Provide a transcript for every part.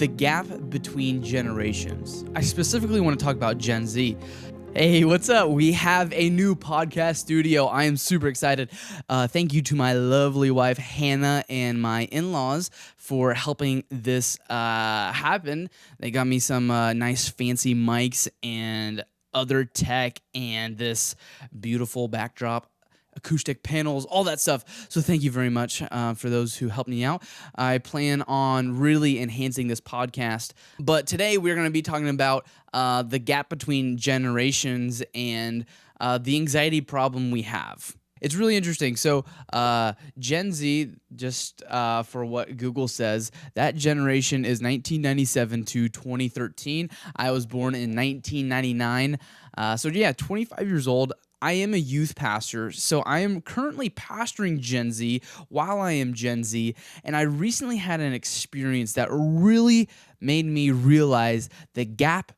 the gap between generations. I specifically want to talk about Gen Z. Hey, what's up? We have a new podcast studio. I am super excited. Thank you to my lovely wife, Hannah, and my in-laws for helping this happen. They got me some nice fancy mics and other tech and this beautiful backdrop, acoustic panels, all that stuff. So thank you very much for those who helped me out. I plan on really enhancing this podcast. But today we're going to be talking about the gap between generations and the anxiety problem we have. It's really interesting. So Gen Z, just for what Google says, that generation is 1997 to 2013. I was born in 1999. So yeah, 25 years old. I am a youth pastor, so I am currently pastoring Gen Z while I am Gen Z, and I recently had an experience that really made me realize the gap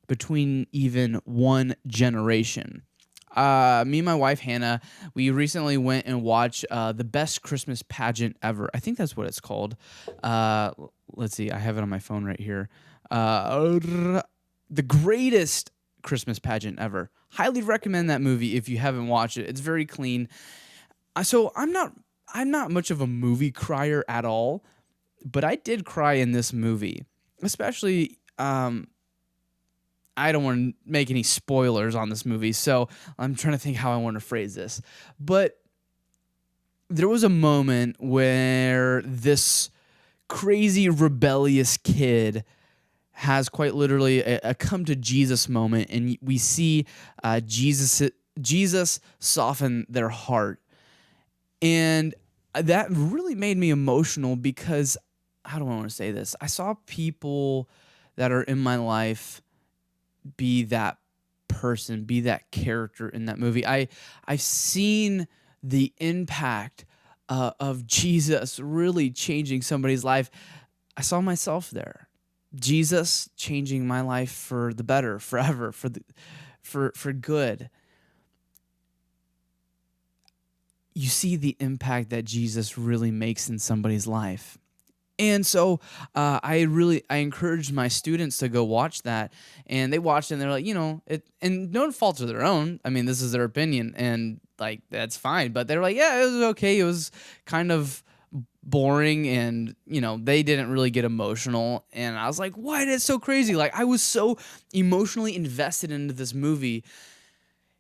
between even one generation. Me and my wife, Hannah, we recently went and watched the best Christmas pageant ever. I think that's what it's called. Let's see, I have it on my phone right here. The greatest Christmas pageant ever. Highly recommend that movie if you haven't watched it. It's very clean. So I'm not much of a movie crier at all, but I did cry in this movie. Especially I don't want to make any spoilers on this movie, so I'm trying to think how I want to phrase this. But there was a moment where this crazy rebellious kid has quite literally a come to Jesus moment, and we see Jesus soften their heart. And that really made me emotional because, how do I want to say this? I saw people that are in my life be that person, be that character in that movie. I've seen the impact of Jesus really changing somebody's life. I saw myself there. Jesus changing my life for the better, forever, for good. You see the impact that Jesus really makes in somebody's life. And so I encouraged my students to go watch that, and they watched it and they're like, and no fault of their own. I mean, this is their opinion, and like that's fine. But they're like, yeah, it was okay. It was kind of boring, and they didn't really get emotional. And I was like, why? That's so crazy. Like, I was so emotionally invested into this movie.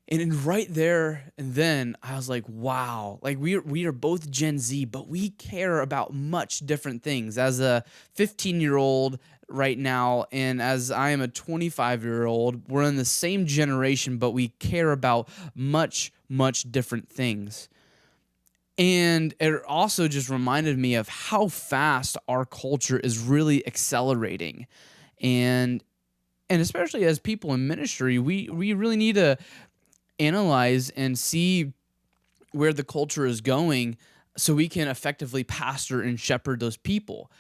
And right there and then I was like, wow, like we are both Gen Z, but we care about much different things. As a 15-year-old right now, and as I am a 25-year-old, we're in the same generation, but we care about much, much different things. And it also just reminded me of how fast our culture is really accelerating. And especially as people in ministry, we really need to analyze and see where the culture is going so we can effectively pastor and shepherd those people.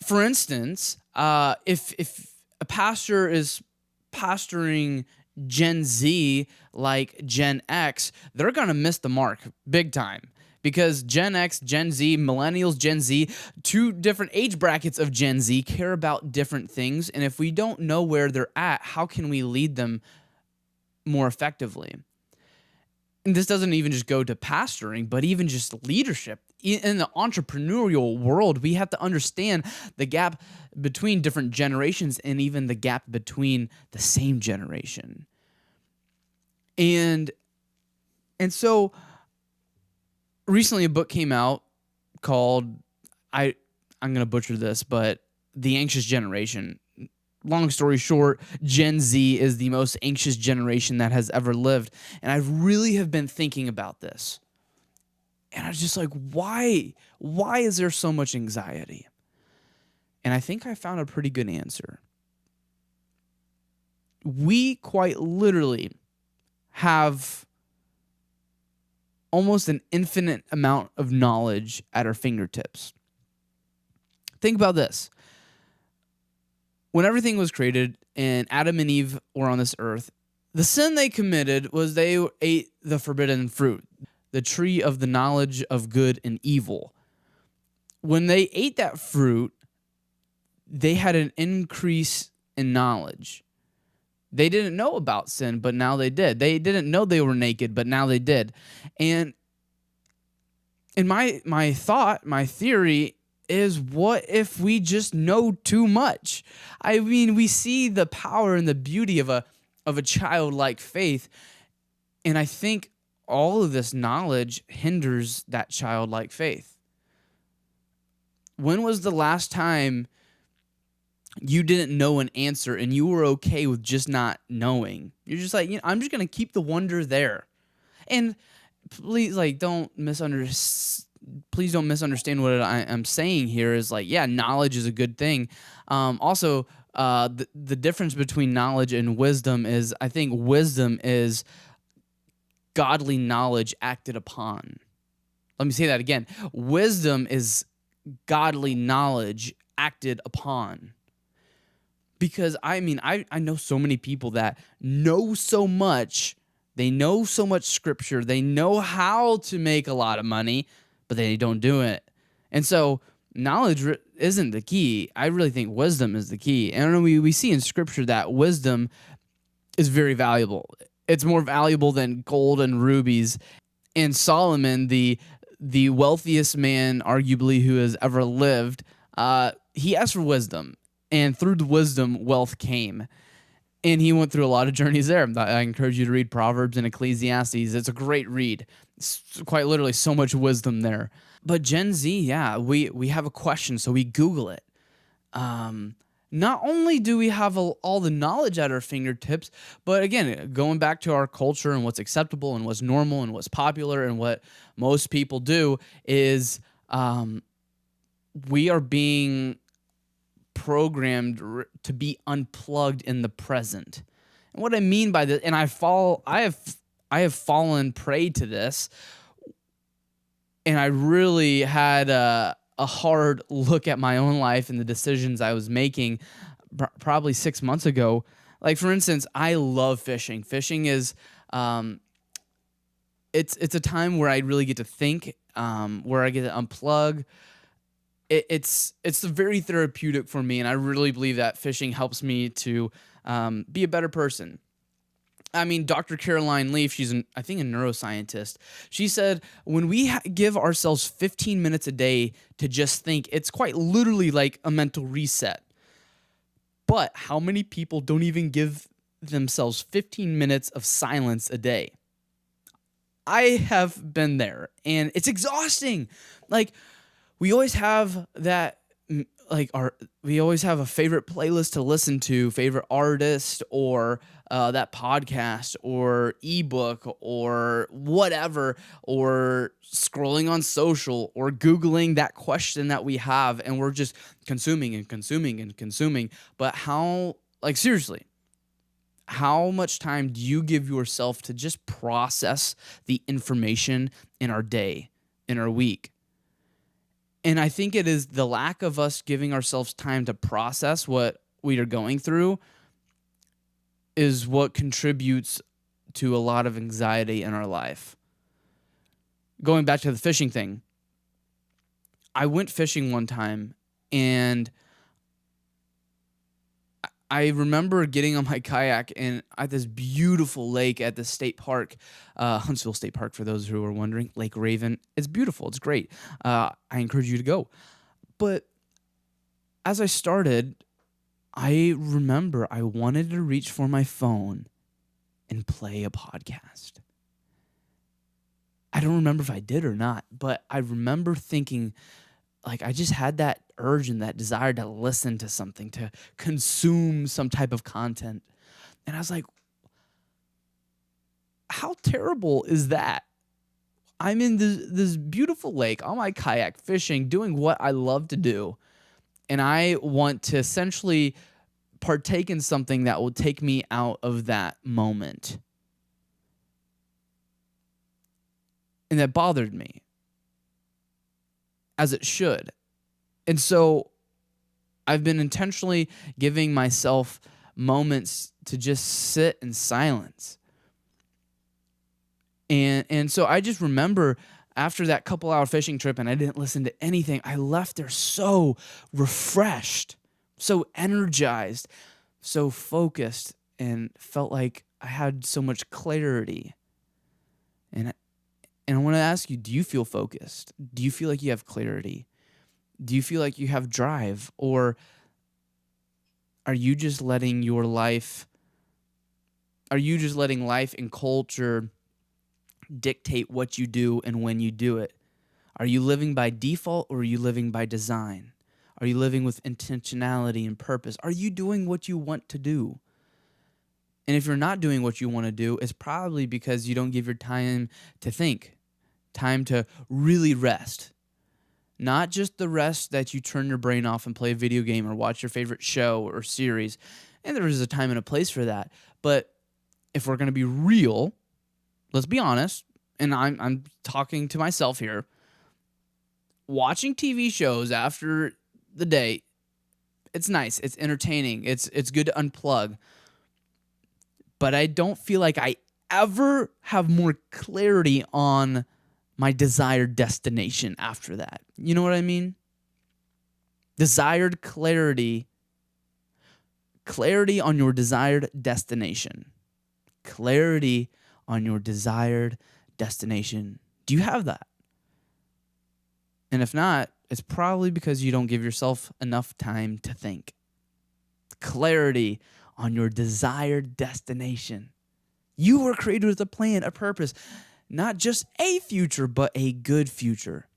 For instance, if a pastor is pastoring Gen Z like Gen X, they're going to miss the mark big time. Because Gen X, Gen Z, Millennials, Gen Z, two different age brackets of Gen Z care about different things. And if we don't know where they're at, how can we lead them more effectively? And this doesn't even just go to pastoring, but even just leadership. In the entrepreneurial world, we have to understand the gap between different generations and even the gap between the same generation. And so recently a book came out called, I'm going to butcher this, but The Anxious Generation. Long story short, Gen Z is the most anxious generation that has ever lived. And I really have been thinking about this. And I was just like, why? Why is there so much anxiety? And I think I found a pretty good answer. We quite literally have almost an infinite amount of knowledge at our fingertips. Think about this. When everything was created and Adam and Eve were on this earth, the sin they committed was they ate the forbidden fruit, the tree of the knowledge of good and evil. When they ate that fruit, they had an increase in knowledge. They didn't know about sin, but now they did. They didn't know they were naked, but now they did. And in my thought, my theory is, what if we just know too much? I mean, we see the power and the beauty of a childlike faith, and I think all of this knowledge hinders that childlike faith. When was the last time you didn't know an answer and you were okay with just not knowing? You're just like, I'm just going to keep the wonder there. And please, please don't misunderstand what I'm saying here is like, yeah, knowledge is a good thing. Also, the difference between knowledge and wisdom is, I think wisdom is godly knowledge acted upon. Let me say that again. Wisdom is godly knowledge acted upon. Because I know so many people that know so much. They know so much scripture. They know how to make a lot of money, but they don't do it. And so knowledge isn't the key. I really think wisdom is the key. And we see in scripture that wisdom is very valuable. It's more valuable than gold and rubies. And Solomon, the wealthiest man arguably who has ever lived, he asked for wisdom. And through the wisdom, wealth came. And he went through a lot of journeys there. I encourage you to read Proverbs and Ecclesiastes. It's a great read. It's quite literally so much wisdom there. But Gen Z, yeah, we have a question, so we Google it. Not only do we have all the knowledge at our fingertips, but again, going back to our culture and what's acceptable and what's normal and what's popular and what most people do is we are being programmed to be unplugged in the present. And what I mean by this, and I have fallen prey to this, and I really had a hard look at my own life and the decisions I was making probably 6 months ago. Like, for instance, I love fishing. Fishing is it's a time where I really get to think, where I get to unplug. It's very therapeutic for me, and I really believe that fishing helps me to be a better person. I mean, Dr. Caroline Leaf, she's I think a neuroscientist. She said when we give ourselves 15 minutes a day to just think, it's quite literally like a mental reset. But how many people don't even give themselves 15 minutes of silence a day? I have been there, and it's exhausting. Like, we always have that, we always have a favorite playlist to listen to, favorite artist, or that podcast, or ebook, or whatever, or scrolling on social, or Googling that question that we have, and we're just consuming and consuming and consuming. But seriously, how much time do you give yourself to just process the information in our day, in our week? And I think it is the lack of us giving ourselves time to process what we are going through is what contributes to a lot of anxiety in our life. Going back to the fishing thing, I went fishing one time, and I remember getting on my kayak and at this beautiful lake at the state park, Huntsville State Park, for those who are wondering, Lake Raven. It's beautiful. It's great. I encourage you to go. But as I started, I remember I wanted to reach for my phone and play a podcast. I don't remember if I did or not, but I remember thinking, like, I just had that urge and that desire to listen to something, to consume some type of content. And I was like, how terrible is that? I'm in this beautiful lake on my kayak fishing, doing what I love to do. And I want to essentially partake in something that will take me out of that moment. And that bothered me, as it should. And so I've been intentionally giving myself moments to just sit in silence. And so I just remember after that couple-hour fishing trip, and I didn't listen to anything, I left there so refreshed. so energized, so focused, and felt like I had so much clarity. And and I want to ask you, do you feel focused? Do you feel like you have clarity? Do you feel like you have drive? Or are you just letting your life, are you just letting life and culture dictate what you do and when you do it? Are you living by default or are you living by design? Are you living with intentionality and purpose? Are you doing what you want to do? And if you're not doing what you want to do, it's probably because you don't give your time to think, time to really rest. Not just the rest that you turn your brain off and play a video game or watch your favorite show or series. And there is a time and a place for that. But if we're going to be real, let's be honest, and I'm talking to myself here, watching TV shows after the day, it's nice, it's entertaining, it's good to unplug. But I don't feel like I ever have more clarity on my desired destination after that. You know what I mean? Desired clarity. Clarity on your desired destination. Clarity on your desired destination. Do you have that? And if not, it's probably because you don't give yourself enough time to think. Clarity on your desired destination. You were created with a plan, a purpose, not just a future, but a good future.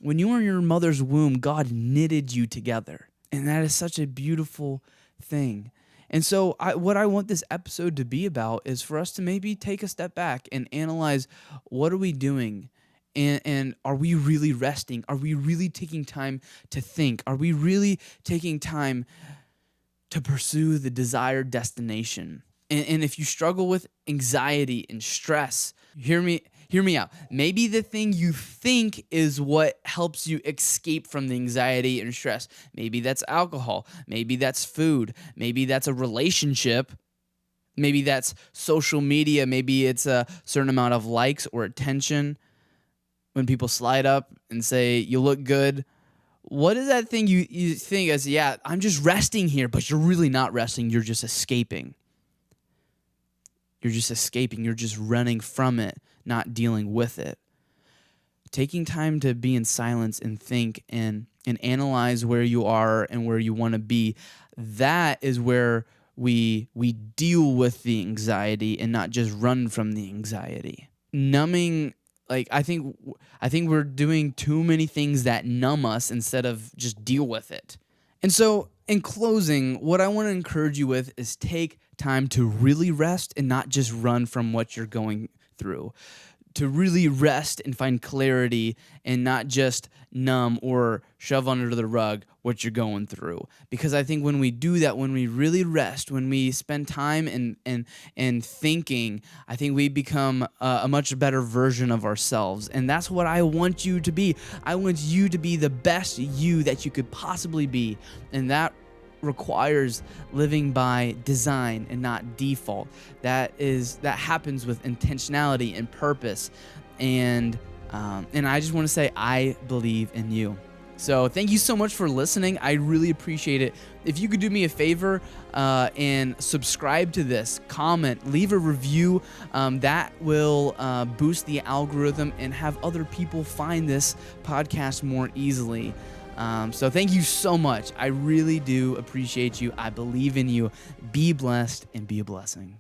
When you were in your mother's womb, God knitted you together. And that is such a beautiful thing. And so what I want this episode to be about is for us to maybe take a step back and analyze, what are we doing? And are we really resting? Are we really taking time to think? Are we really taking time to pursue the desired destination? And if you struggle with anxiety and stress, hear me out. Maybe the thing you think is what helps you escape from the anxiety and stress. Maybe that's alcohol. Maybe that's food. Maybe that's a relationship. Maybe that's social media. Maybe it's a certain amount of likes or attention. When people slide up and say, you look good. What is that thing you think as, yeah, I'm just resting here, but you're really not resting. You're just escaping. You're just escaping. You're just running from it, not dealing with it. Taking time to be in silence and think and analyze where you are and where you want to be, that is where we deal with the anxiety and not just run from the anxiety. Numbing, like I think we're doing too many things that numb us instead of just deal with it. And so in closing, what I want to encourage you with is take time to really rest and not just run from what you're going through. To really rest and find clarity and not just numb or shove under the rug what you're going through. Because I think when we do that, when we really rest, when we spend time and thinking, I think we become a much better version of ourselves. And that's what I want you to be. I want you to be the best you that you could possibly be. And that requires living by design and not default. That happens with intentionality and purpose. And I just want to say, I believe in you. So thank you so much for listening. I really appreciate it. If you could do me a favor and subscribe to this, comment, leave a review, that will boost the algorithm and have other people find this podcast more easily. So thank you so much. I really do appreciate you. I believe in you. Be blessed and be a blessing.